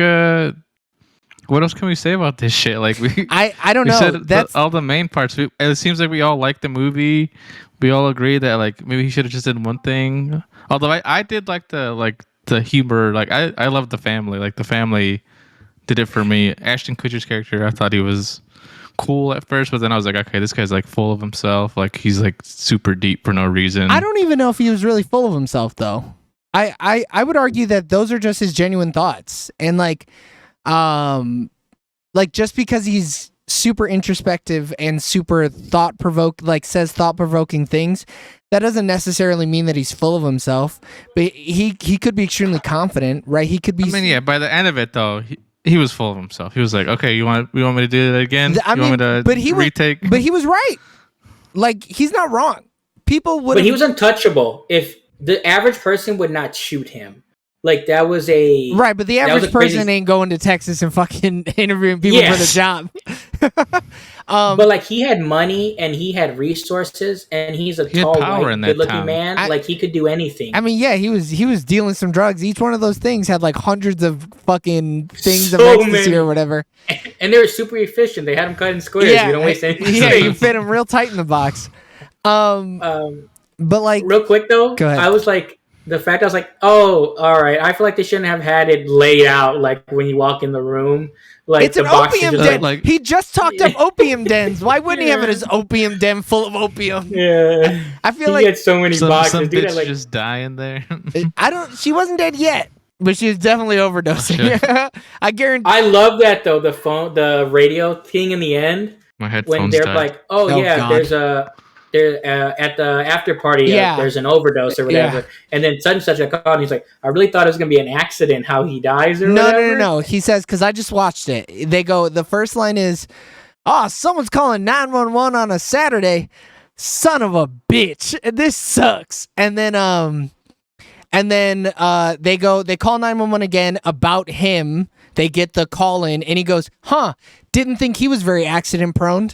what else can we say about this shit? Like I don't we know. said That's all the main parts. It seems like we all like the movie. We all agree that like maybe he should have just did one thing. Although I did like the humor. Like I love the family. Like the family did it for me. Ashton Kutcher's character, I thought he was cool at first, but then I was like, okay, this guy's like full of himself. Like he's like super deep for no reason. I don't even know if he was really full of himself though. I would argue that those are just his genuine thoughts. And like just because he's super introspective and super says thought-provoking things, that doesn't necessarily mean that he's full of himself. But he could be extremely confident, right? He could be. I mean, yeah. By the end of it, though, he was full of himself. He was like, "Okay, you want me to do that again? You want me to retake?" But he was right. Like he's not wrong. People would. But he was untouchable. If the average person would not shoot him. Like that was a right, but the average person ain't going to Texas and fucking interviewing people for the job. But like he had money and he had resources and he's a tall, white, good-looking man. Like he could do anything. I mean, yeah, he was dealing some drugs. Each one of those things had like hundreds of fucking things of ecstasy or whatever. And they were super efficient. They had them cut in squares. You don't waste any space. Yeah, you fit them real tight in the box. But like, real quick though, go ahead. I was like, the fact I was like, oh, all right. I feel like they shouldn't have had it laid out like when you walk in the room, like It's the an box is opium just den. like- He just talked up opium dens. Why wouldn't he have it as opium den full of opium? yeah. I feel He like had so many some boxes. Dude, bitch like, just die in there. I don't. She wasn't dead yet, but she was definitely overdosing. I guarantee. I love that though. The radio thing in the end My when headphones they're died. like, oh, Oh, yeah, God. there's at the after party, Yeah. there's an overdose or whatever, Yeah. and then such and such a call, and he's like, I really thought it was gonna be an accident how he dies or No, whatever. no. He says because I just watched it. They go. The first line is, "Oh, someone's calling 911 on a Saturday. Son of a bitch. This sucks." And then they go. They call 911 again about him. They get the call in, and he goes, "Huh? Didn't think he was very accident prone."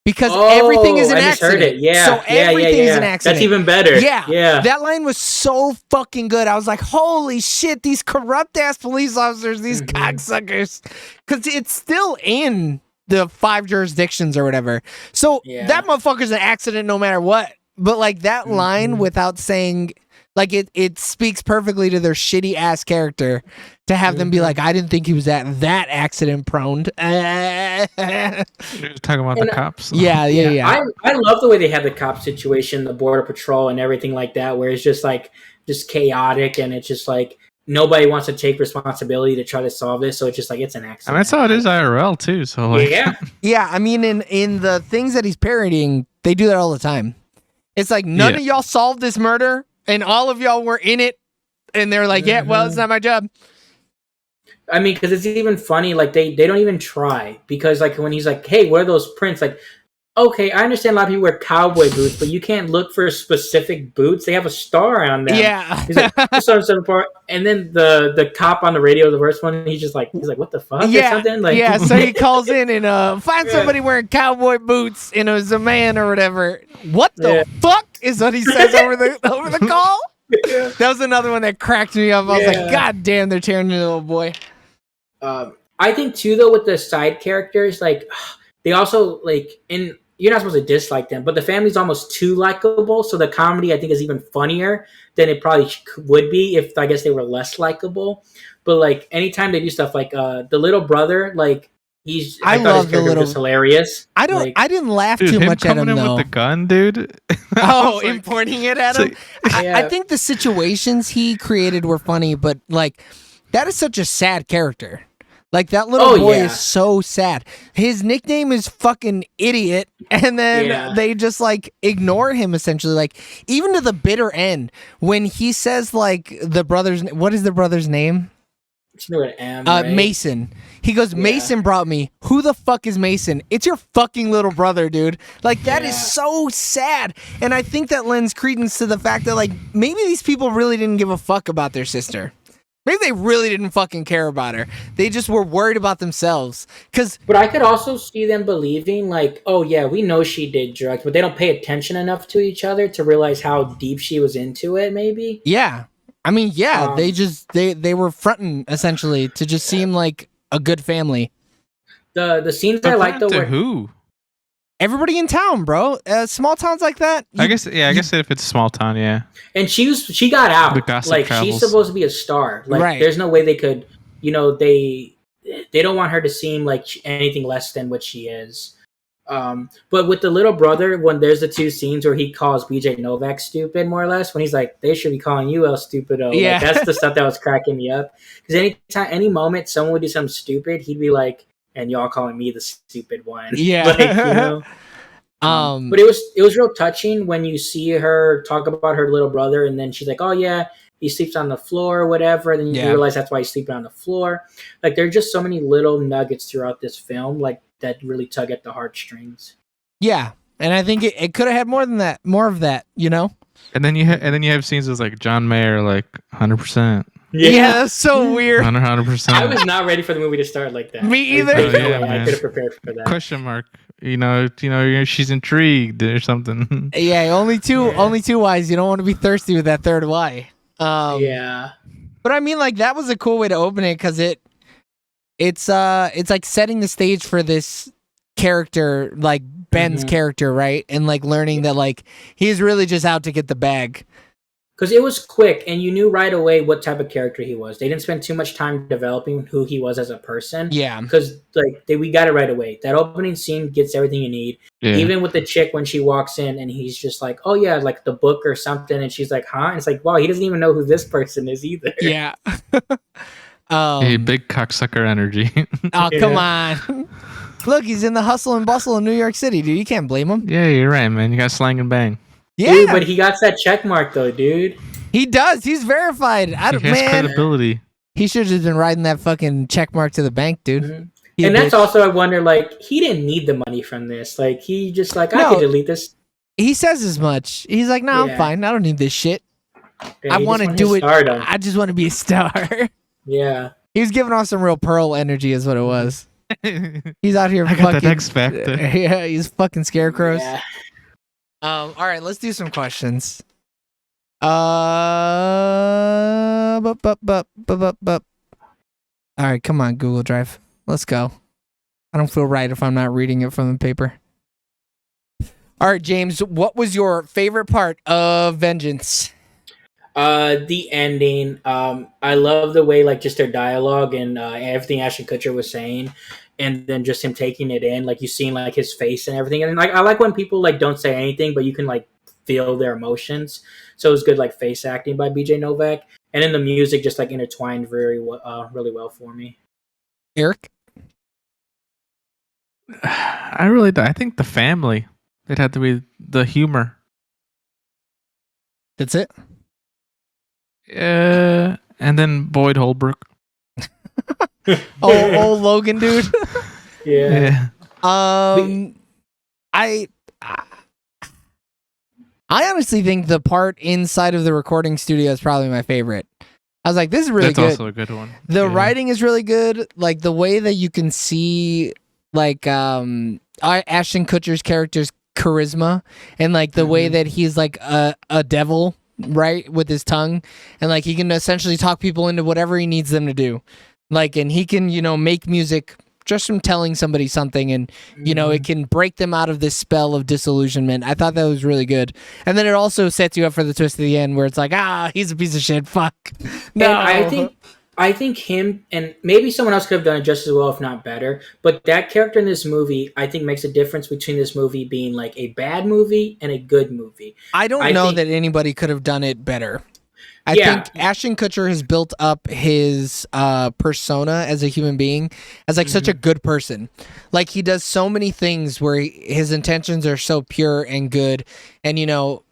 Because everything is an I just accident. heard it. Yeah, So yeah, everything is an yeah. accident. That's even better. Yeah. That line was so fucking good. I was like, holy shit, these corrupt ass police officers, these cocksuckers. Because it's still in the 5 jurisdictions or whatever. So that motherfucker's an accident no matter what. But like that line without saying, like it speaks perfectly to their shitty ass character to have them be like, I didn't think he was that accident prone. You're talking about the cops. Yeah. I love the way they had the cop situation, the border patrol, and everything like that, where it's just like just chaotic, and it's just like nobody wants to take responsibility to try to solve this. So it's just like it's an I accident. mean, that's how it is IRL too. So like, Yeah, Yeah, I mean, in the things that he's parodying, they do that all the time. It's like none of y'all solved this murder, and all of y'all were in it, and they're like, yeah, well, it's not my job. I mean, because it's even funny. Like they don't even try, because like when he's like, hey, what are those prints? Like, okay, I understand a lot of people wear cowboy boots, but you can't look for specific boots. They have a star on them. Yeah. He's like, so apart. And then the cop on the radio, the first one, he's like, what the fuck? Or something? Like, yeah, so he calls in and find somebody wearing cowboy boots, and it was a man or whatever. What the fuck is what he says over the call? That was another one that cracked me up. I was like, God damn, they're tearing the little boy. I think too, though, with the side characters, like they also like you're not supposed to dislike them, but the family's almost too likable. So the comedy, I think, is even funnier than it probably would be if I guess they were less likable. But like anytime they do stuff like the little brother, like I thought his character was hilarious. I didn't laugh dude, too much at him coming in though. with the gun, dude. Oh, and pointing it at him. like- I think the situations he created were funny, but like that is such a sad character. Like that little boy is so sad. His nickname is fucking idiot, and then they just like ignore him essentially. Like even to the bitter end when he says like what is the brother's name? Right? Mason. He goes, Mason brought me. Who the fuck is Mason? It's your fucking little brother, dude. Like that is so sad. And I think that lends credence to the fact that like maybe these people really didn't give a fuck about their sister. Maybe they really didn't fucking care about her. They just were worried about themselves. But I could also see them believing like, oh yeah, we know she did drugs, but they don't pay attention enough to each other to realize how deep she was into it, maybe. Yeah. I mean, they were fronting essentially to just seem like a good family. The scenes I like though to were who? Everybody in town, bro. Small towns like that. I guess if it's a small town, yeah. And she got out. The gossip like travels. she's supposed to be a star. Like Right. there's no way they could, they don't want her to seem like anything less than what she is. But with the little brother, when there's the two scenes where he calls BJ Novak stupid, more or less, when he's like, they should be calling you El Stupido. Yeah. Like, that's the stuff that was cracking me up. Because any moment someone would do something stupid, he'd be like, and y'all calling me the stupid one. Yeah. Like, but it was real touching when you see her talk about her little brother, and then she's like, oh yeah, he sleeps on the floor or whatever, and then you realize that's why he's sleeping on the floor. Like there are just so many little nuggets throughout this film, like that really tug at the heartstrings. Yeah, and I think it could have had more of that, And then you have scenes with like John Mayer, like 100%, Yeah, that's so weird. 100%. I was not ready for the movie to start like that. Me either. There's no Yeah, way I man. could have prepared for that. Question mark. She's intrigued or something. Yeah, only two Y's. You don't want to be thirsty with that third Y. Yeah. But I mean, like that was a cool way to open it because it's like setting the stage for this character, like Ben's character, right? And like learning that like he's really just out to get the bag. because it was quick and you knew right away what type of character he was. They didn't spend too much time developing who he was as a person. Yeah. Because we got it right away. That opening scene gets everything you need. Yeah. Even with the chick when she walks in and he's just like, oh yeah, like the book or something, and she's like, huh? And it's like, wow, he doesn't even know who this person is either. Yeah. Hey, big cocksucker energy. Oh, come on. Look, he's in the hustle and bustle of New York City, dude. You can't blame him. Yeah, you're right, man. You got slang and bang. Yeah, Dude, but he got that check mark though, dude. he does. He's verified. I don't, He has man. credibility. He should have just been riding that fucking check mark to the bank, dude. Mhm. He And a that's bitch. also, I wonder, like, he didn't need the money from this. Like, he just like, I No. could delete this. He says as much. He's like, no, I'm Yeah. fine. I don't need this shit. Yeah, I he want just to do his it. stardom. I just want to be a star. Yeah. He was giving off some real Pearl energy, is what it was. I He's out here got fucking. that X Factor. Yeah, he's fucking scarecrows. Yeah. All right, let's do some questions. All right, come on, Google Drive. Let's go. I don't feel right if I'm not reading it from the paper. All right, James, what was your favorite part of Vengeance? The ending. I love the way, like, just their dialogue and everything Ashton Kutcher was saying, and then just him taking it in, like you seeing like his face and everything. And like, I like when people like don't say anything, but you can like feel their emotions. So it was good, like face acting by BJ Novak, and then the music just like intertwined really well for me. Eric? I think the family. It had to be the humor. That's it? And then Boyd Holbrook. Old Logan, dude. Yeah. I honestly think the part inside of the recording studio is probably my favorite. I was like, this is really That's good. also a good one. The Yeah. writing is really good. Like the way that you can see like Ashton Kutcher's character's charisma and like the way that he's like a devil, right, with his tongue, and like he can essentially talk people into whatever he needs them to do. Like, and he can, make music just from telling somebody something, and it can break them out of this spell of disillusionment. I thought that was really good. And then it also sets you up for the twist at the end where it's like, he's a piece of shit. Fuck. No. And I think him and maybe someone else could have done it just as well, if not better. But that character in this movie, I think, makes a difference between this movie being like a bad movie and a good movie. I don't know that anybody could have done it better. I think Ashton Kutcher has built up his persona as a human being as like such a good person. Like he does so many things where his intentions are so pure and good. And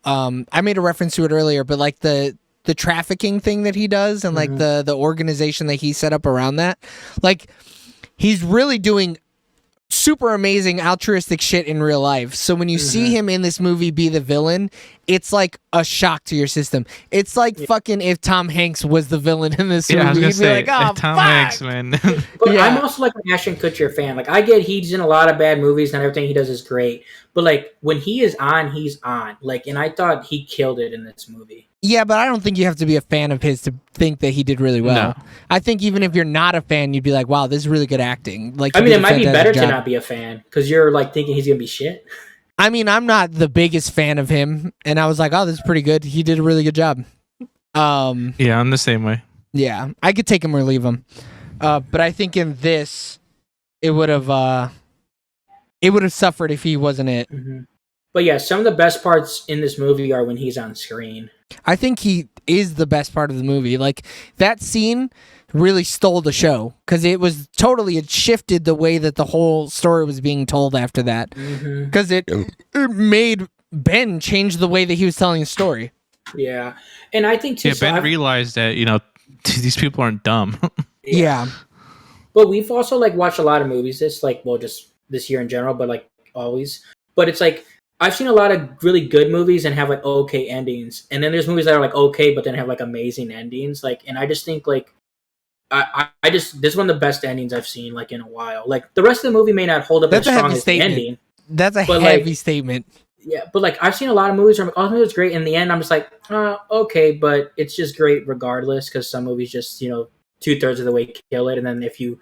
I made a reference to it earlier, but like the trafficking thing that he does and like the organization that he set up around that, like he's really doing super amazing altruistic shit in real life. So when you see him in this movie be the villain, it's like a shock to your system. It's like fucking if Tom Hanks was the villain in this movie. Yeah, I was gonna You'd be say, like, oh, Tom fuck. Hanks, man. But Yeah. I'm also like an Ashton Kutcher fan. Like I get he's in a lot of bad movies and everything he does is great. But like when he is on, he's on. Like, and I thought he killed it in this movie. Yeah, but I don't think you have to be a fan of his to think that he did really well. No. I think even if you're not a fan, you'd be like, wow, this is really good acting. Like, I he mean, did it a might be fantastic better to job. not be a fan because you're like thinking he's gonna be shit. I mean, I'm not the biggest fan of him, and I was like, oh, this is pretty good. He did a really good job. Yeah, I'm the same way. Yeah, I could take him or leave him. But I think in this, it would have suffered if he wasn't it. But yeah, some of the best parts in this movie are when he's on screen. I think he is the best part of the movie. Like that scene really stole the show because it shifted the way that the whole story was being told after that. Because it made Ben change the way that he was telling the story. Yeah, and I think too. Yeah, so Ben I've- realized that these people aren't dumb. Yeah. But we've also like watched a lot of movies just this year in general, but like always. But it's like I've seen a lot of really good movies and have like okay endings, and then there's movies that are like okay, but then have like amazing endings. Like, and I just think like I just this is one of the best endings I've seen like in a while. Like the rest of the movie may not hold up That's as a strong heavy as the statement. ending. That's a But, heavy like- statement. Yeah, but like I've seen a lot of movies where I'm like, oh, it was great. In the end, I'm just like, okay, but it's just great regardless because some movies just 2/3 of the way kill it, and then if you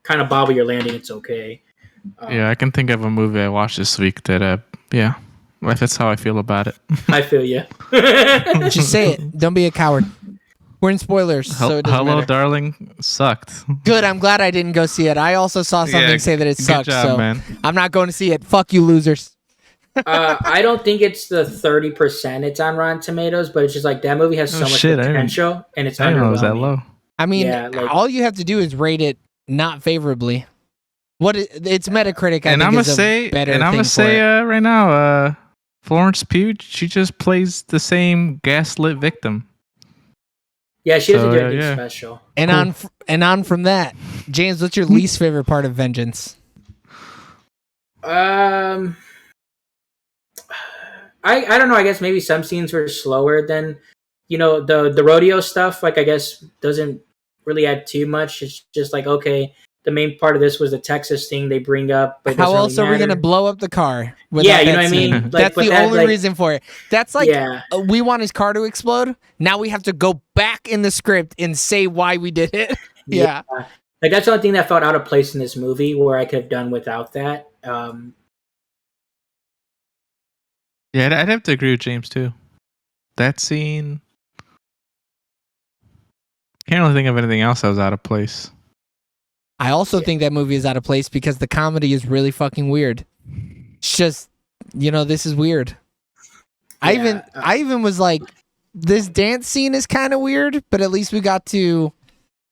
kind of bobble your landing, it's okay. Yeah, I can think of a movie I watched this week that Like, that's how I feel about it. I feel you. Just say it. Don't be a coward. We're in spoilers, so it doesn't Hello, matter. Darling sucked. Good. I'm glad I didn't go see it. I also saw something say that it good sucked, job, so man. I'm not going to see it. Fuck you, losers. I don't think it's the 30% it's on Rotten Tomatoes, but it's just like that movie has so much shit, I didn't- potential, and it's I didn't know it was that underwhelming. low. I mean, Yeah, like- all you have to do is rate it not favorably. It's Metacritic. I And think I'm gonna is a say, better and I'm thing gonna for say it. right now, Florence Pugh, she just plays the same gaslit victim. Yeah, she doesn't So, do anything yeah. special. And on from that, James, what's your least favorite part of Vengeance? I don't know. I guess maybe some scenes were slower than the rodeo stuff. Like I guess doesn't really add too much. It's just like okay, the main part of this was the Texas thing they bring up. But it How doesn't else really are we matter. gonna blow up the car? Yeah, without you know that what I scene? mean. Like, That's but the that, only like- reason for it. That's like Yeah. we want his car to explode. Now we have to go back in the script and say why we did it. Yeah. Like that's the only thing that felt out of place in this movie where I could have done without that. Yeah, I'd have to agree with James too. That scene. Can't really think of anything else that was out of place. I also think that movie is out of place because the comedy is really fucking weird. It's just, this is weird. Yeah. I even was like, this dance scene is kind of weird, but at least we got to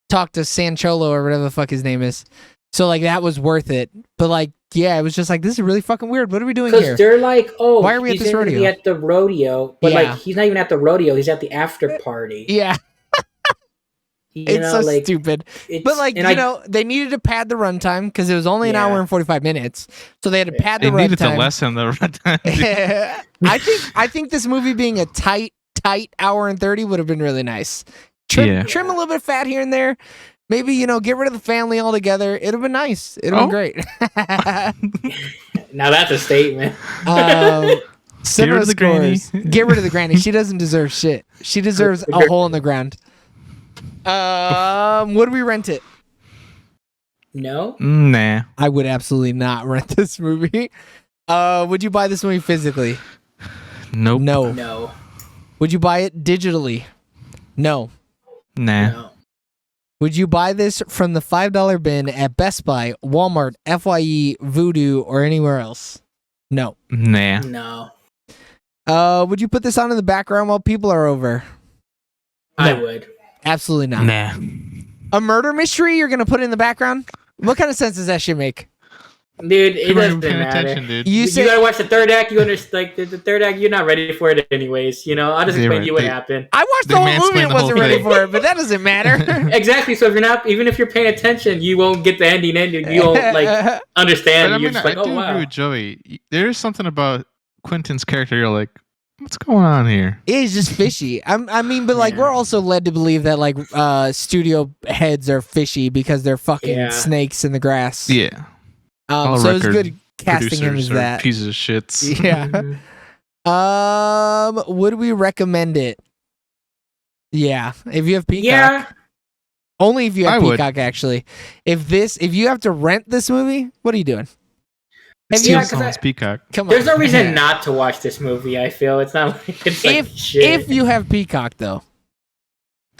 talk to Sancholo or whatever the fuck his name is. So like that was worth it. But like, yeah, it was just like, this is really fucking weird. What are we doing here? Because they're like, oh, Why are we at he's this gonna rodeo? be at the rodeo, but Yeah. like he's not even at the rodeo. He's at the after party. Yeah, You it's know, so like, stupid. it's- But like, and they needed to pad the runtime because it was only an Yeah. hour and 45 minutes. So they had to pad the They needed to runtime. lessen the runtime. I think this movie being a tight hour and 30 would have been really nice. Trim a little bit of fat here and there. Maybe, get rid of the family altogether. It'd have been nice. It'd have been great. now that's a statement. Cinema rid of the granny. scores. Get rid of the granny. She doesn't deserve shit. She deserves a hole in the ground. Would we rent it? No, Nah. I would absolutely not rent this movie. Would you buy this movie physically? Nope. No. no, Would you buy it digitally? No. Nah. no. Would you buy this from the $5 bin at Best Buy, Walmart, FYE, Voodoo, or anywhere else? No. Nah. No. Would you put this on in the background while people are over? I No. would. Absolutely not. Nah. A murder mystery you're gonna put in the background? What kind of sense does that shit make? Dude, it You weren't even doesn't paying matter. attention, dude. You You say gotta watch the third act. You understand, like the third act. You're not ready for it anyways. I'll just Yeah, explain right. to you what They- happened. I watched They the whole movie mansplained and the whole wasn't ready thing. for it, but that doesn't matter. Exactly. So even if you're paying attention, you won't get the ending. You won't like understand. But I You're mean, just I like, do oh wow. agree with Joey. There is something about Quentin's character. You're like, what's going on here? It is just fishy. I mean, but like Yeah. we're also led to believe that like studio heads are fishy because they're fucking Yeah. snakes in the grass. Yeah. All So it's record good casting him as Producers are that. pieces of shits. Yeah. Mhm. Would we recommend it? Yeah. If you have Peacock. Yeah. Only if you have I would. Peacock, actually. If you have to rent this movie, what are you doing? Have Steal you, 'cause someone's peacock. come on. There's no reason not to watch this movie. I feel it's not like it's like shit. If you have Peacock, though,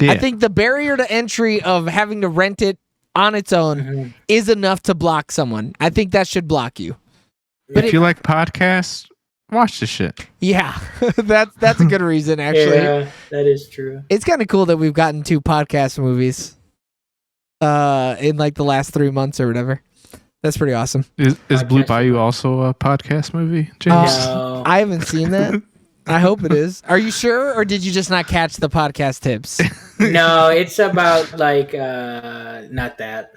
Yeah. I think the barrier to entry of having to rent it on its own Mhm. is enough to block someone. I think that should block you. But if you like podcasts, watch the shit. Yeah, that's a good reason. Actually, Yeah, that is true. it's kind of cool that we've gotten 2 podcast movies, in like the last 3 months or whatever. That's pretty awesome. Is Blue Podcast. Bayou also a podcast movie, James? No. I haven't seen that. I hope it is. Are you sure, or did you just not catch the podcast tips? No, it's about like not that.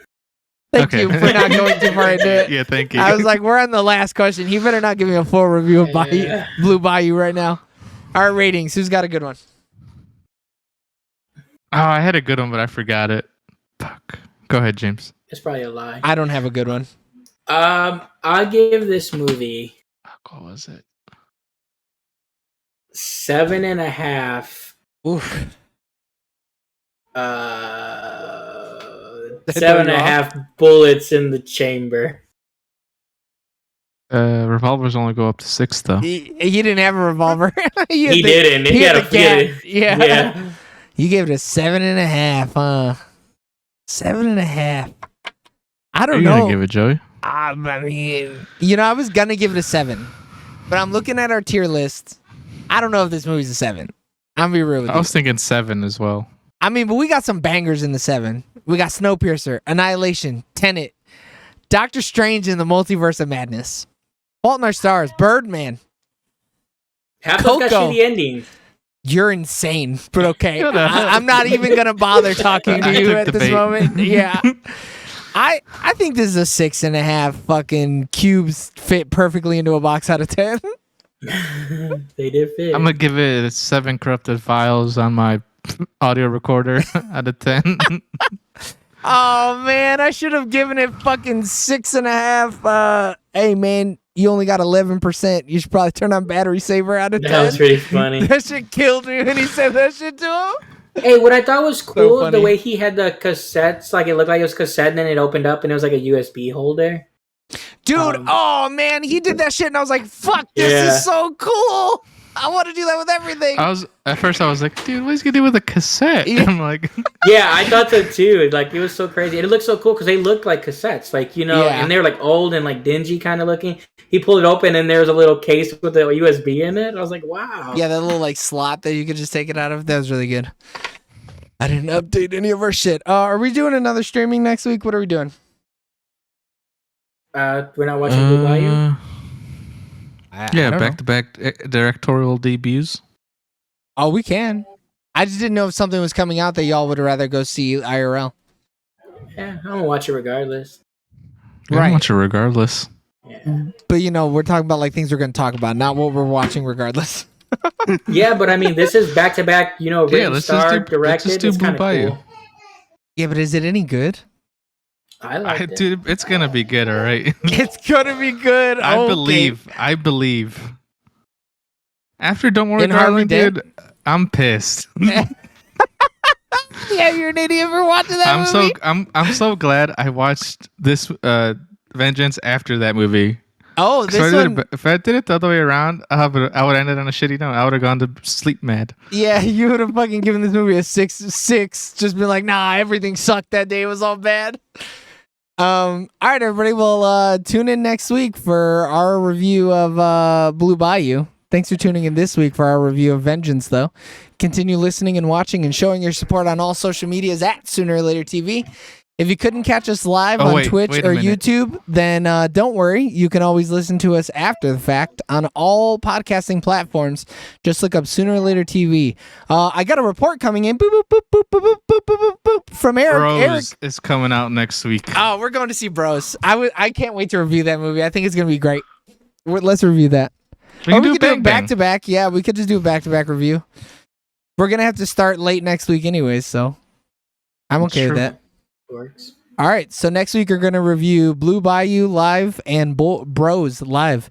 Thank Okay. you for not going too far into it. Yeah, thank you. I was like, we're on the last question. He better not give me a full review of Yeah. Blue Bayou right now. Our ratings. Who's got a good one? Oh, I had a good one, but I forgot it. Fuck. Go ahead, James. It's probably a lie. I don't have a good one. I'll give this movie Fuck, what was it? 7.5. Oof. Uh, That seven and throw a you half bullets in the chamber. Revolvers only go up to 6 though. He didn't have a revolver. He didn't. He had a the cat. Yeah. Yeah. You gave it a 7.5, huh? 7.5. I don't You're know. gonna give it, Joey? I mean, I was gonna give it a 7, but I'm looking at our tier list. I don't know if this movie's a 7. I'm gonna be real with you. I was thinking 7 as well. I mean, but we got some bangers in the 7. We got Snowpiercer, Annihilation, Tenet, Doctor Strange in the Multiverse of Madness, Fault in Our Stars, Birdman. Half those got Coco. shitty endings. You're insane, but okay. Shut up. I'm not even gonna bother talking to I you took at the this bait. moment. Yeah. I think this is a 6.5. Fucking cubes fit perfectly into a box out of 10. They did fit. I'm gonna give it 7 corrupted files on my audio recorder out of 10. Oh man, I should have given it fucking 6.5. Hey man, you only got 11%. You should probably turn on battery saver out of 10. That was pretty funny. That shit killed me when he said that shit to him. Hey, what I thought was cool, funny. the way he had the cassettes, like it looked like it was cassette, and then it opened up and it was like a USB holder. Dude, oh man, he did that shit and I was like, fuck, this Yeah. is so cool. I want to do that with everything. At first I was like, dude, what is he gonna do with a cassette? Yeah. I'm like, Yeah, I thought so too. Like it was so crazy. And it looked so cool because they looked like cassettes, like Yeah. and they were like old and like dingy kind of looking. He pulled it open and there was a little case with a USB in it. I was like, wow. Yeah, that little like slot that you could just take it out of. That was really good. I didn't update any of our shit. Are we doing another streaming next week? What are we doing? We're not watching Blue Bayou. yeah, back-to-back directorial debuts. Oh, we can. I just didn't know if something was coming out that y'all would rather go see IRL. Yeah, I'm gonna watch it regardless. Right. Watch it regardless. Yeah. But we're talking about like things we're going to talk about, not what we're watching regardless. Yeah, but I mean, this is back to back. Written, let's starred, just do directed. It's Blue kind of Bayou. cool. Yeah, but is it any good? I like it. Dude, it's gonna be good, all right. It's going to be good. I Okay. believe. After Don't Worry, In Harley Darling, Dead? dude, I'm pissed. Yeah, you're an idiot for watching that movie. I'm so glad I watched this Vengeance after that movie. Oh, this one. If I did it the other way around, I would have ended on a shitty note. I would have gone to sleep mad. Yeah, you would have fucking given this movie a 6. Just been like, nah, everything sucked that day. It was all bad. All right, everybody. Well, tune in next week for our review of Blue Bayou. Thanks for tuning in this week for our review of Vengeance, though. Continue listening and watching and showing your support on all social medias at Sooner or Later TV. If you couldn't catch us live on Twitch wait a or minute. YouTube, then don't worry. You can always listen to us after the fact on all podcasting platforms. Just look up Sooner or Later TV. I got a report coming in. Boop, boop, boop, boop, boop, boop, boop, boop, boop, from Eric. Bros is coming out next week. Oh, we're going to see Bros. I can't wait to review that movie. I think it's going to be great. Let's review that. We Or can we do could do Bang it Bang. back to back. Yeah, we could just do a back to back review. We're going to have to start late next week anyways, so I'm That's okay with true. that. Works. All right, so next week we're going to review Blue Bayou live and Bros live.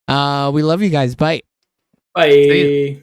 We love you guys. Bye. Bye.